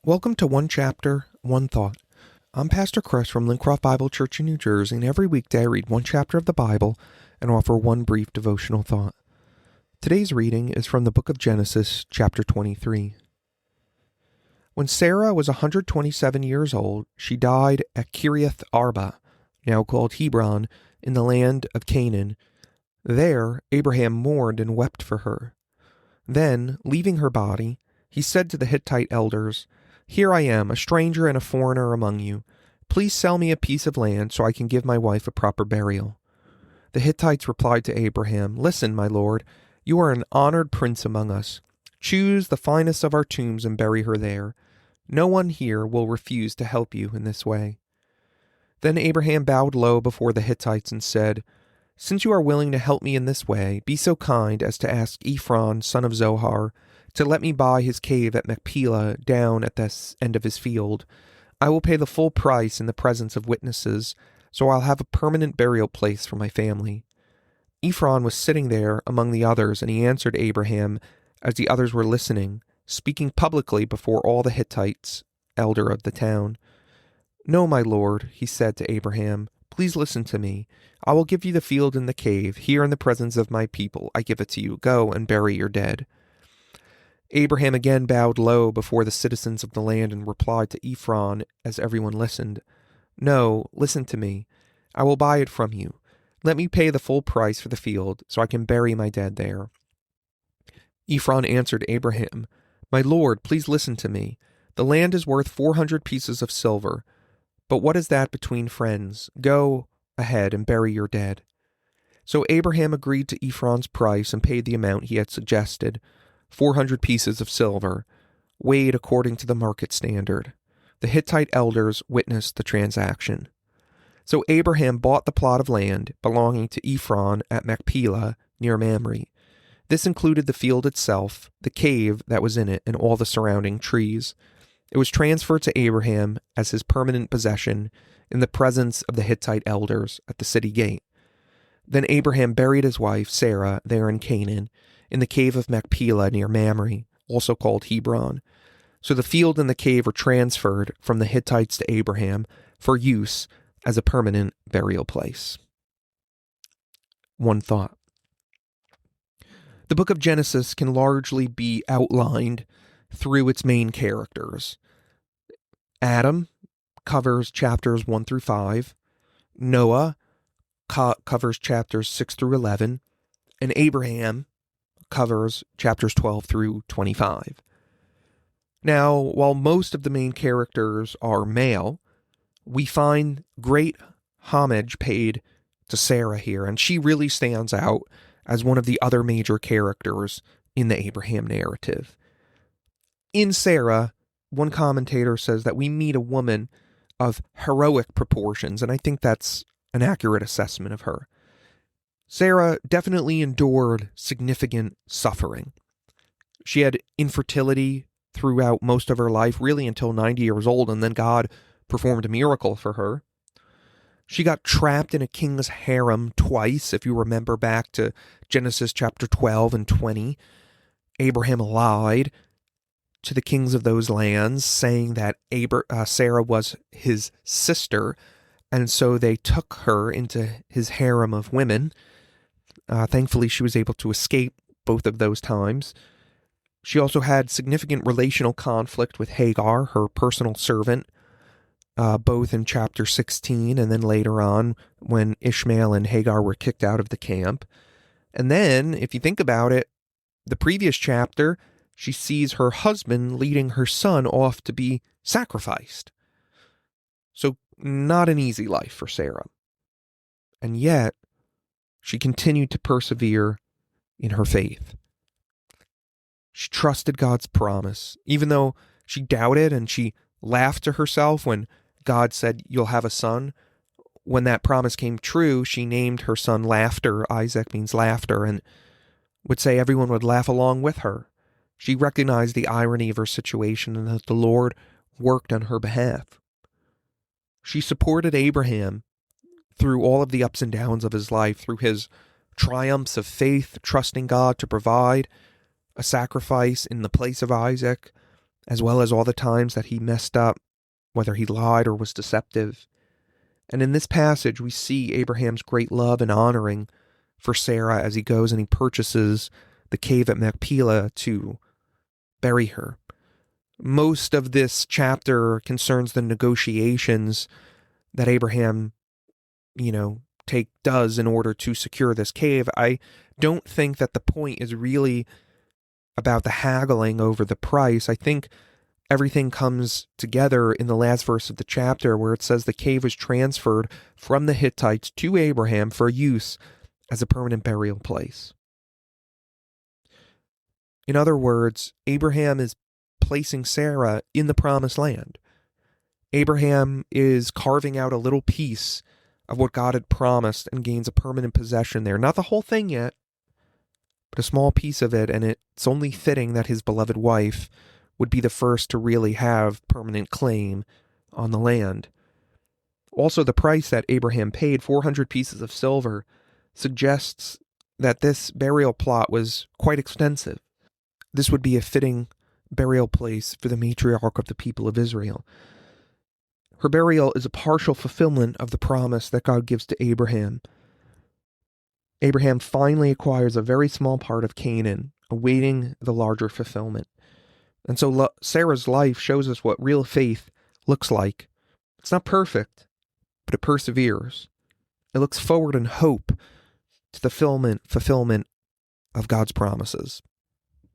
Welcome to One Chapter, One Thought. I'm Pastor Chris from Lincroft Bible Church in New Jersey, and every weekday I read one chapter of the Bible and offer one brief devotional thought. Today's reading is from the book of Genesis, chapter 23. When Sarah was 127 years old, she died at Kiriath Arba, now called Hebron, in the land of Canaan. There Abraham mourned and wept for her. Then, leaving her body, he said to the Hittite elders, "Here I am, a stranger and a foreigner among you. Please sell me a piece of land so I can give my wife a proper burial." The Hittites replied to Abraham, "Listen, my lord, you are an honored prince among us. Choose the finest of our tombs and bury her there. No one here will refuse to help you in this way." Then Abraham bowed low before the Hittites and said, "Since you are willing to help me in this way, be so kind as to ask Ephron, son of Zohar, to let me buy his cave at Machpelah down at this end of his field. I will pay the full price in the presence of witnesses, so I'll have a permanent burial place for my family." Ephron was sitting there among the others, and he answered Abraham as the others were listening, speaking publicly before all the Hittites, elder of the town. "No, my lord," he said to Abraham, "please listen to me. I will give you the field and the cave. Here in the presence of my people, I give it to you. Go and bury your dead." Abraham again bowed low before the citizens of the land and replied to Ephron as everyone listened, "No, listen to me. I will buy it from you. Let me pay the full price for the field so I can bury my dead there." Ephron answered Abraham, "My lord, please listen to me. The land is worth 400 pieces of silver. But what is that between friends? Go ahead and bury your dead." So Abraham agreed to Ephron's price and paid the amount he had suggested, 400 pieces of silver, weighed according to the market standard. The Hittite elders witnessed the transaction. So Abraham bought the plot of land belonging to Ephron at Machpelah near Mamre. This included the field itself, the cave that was in it, and all the surrounding trees. It was transferred to Abraham as his permanent possession in the presence of the Hittite elders at the city gate. Then Abraham buried his wife, Sarah, there in Canaan, in the cave of Machpelah near Mamre, also called Hebron. So the field and the cave were transferred from the Hittites to Abraham for use as a permanent burial place. One thought. The book of Genesis can largely be outlined through its main characters. Adam covers chapters 1 through 5. Noah covers chapters 6 through 11. And Abraham covers chapters 12 through 25. Now, while most of the main characters are male, we find great homage paid to Sarah here, and she really stands out as one of the other major characters in the Abraham narrative. In Sarah, one commentator says that we meet a woman of heroic proportions, and I think that's an accurate assessment of her. Sarah definitely endured significant suffering. She had infertility throughout most of her life, really until 90 years old, and then God performed a miracle for her. She got trapped in a king's harem twice, if you remember back to Genesis chapter 12 and 20. Abraham lied to the kings of those lands, saying that Sarah was his sister, and so they took her into his harem of women. Thankfully, she was able to escape both of those times. She also had significant relational conflict with Hagar, her personal servant, both in chapter 16 and then later on when Ishmael and Hagar were kicked out of the camp. And then, if you think about it, the previous chapter, she sees her husband leading her son off to be sacrificed. So, not an easy life for Sarah. And yet, she continued to persevere in her faith. She trusted God's promise, even though she doubted and she laughed to herself when God said, "You'll have a son." When that promise came true, she named her son Laughter. Isaac means laughter, and would say everyone would laugh along with her. She recognized the irony of her situation and that the Lord worked on her behalf. She supported Abraham through all of the ups and downs of his life, through his triumphs of faith, trusting God to provide a sacrifice in the place of Isaac, as well as all the times that he messed up, whether he lied or was deceptive. And in this passage, we see Abraham's great love and honoring for Sarah as he goes and he purchases the cave at Machpelah to bury her. Most of this chapter concerns the negotiations that Abraham, does in order to secure this cave. I don't think that the point is really about the haggling over the price. I think everything comes together in the last verse of the chapter where it says the cave was transferred from the Hittites to Abraham for use as a permanent burial place. In other words, Abraham is placing Sarah in the promised land. Abraham is carving out a little piece of what God had promised and gains a permanent possession there. Not the whole thing yet, but a small piece of it, and it's only fitting that his beloved wife would be the first to really have permanent claim on the land. Also, the price that Abraham paid, 400 pieces of silver, suggests that this burial plot was quite extensive. This would be a fitting burial place for the matriarch of the people of Israel. Her burial is a partial fulfillment of the promise that God gives to Abraham. Abraham finally acquires a very small part of Canaan, awaiting the larger fulfillment. And so Sarah's life shows us what real faith looks like. It's not perfect, but it perseveres. It looks forward in hope to the fulfillment of God's promises.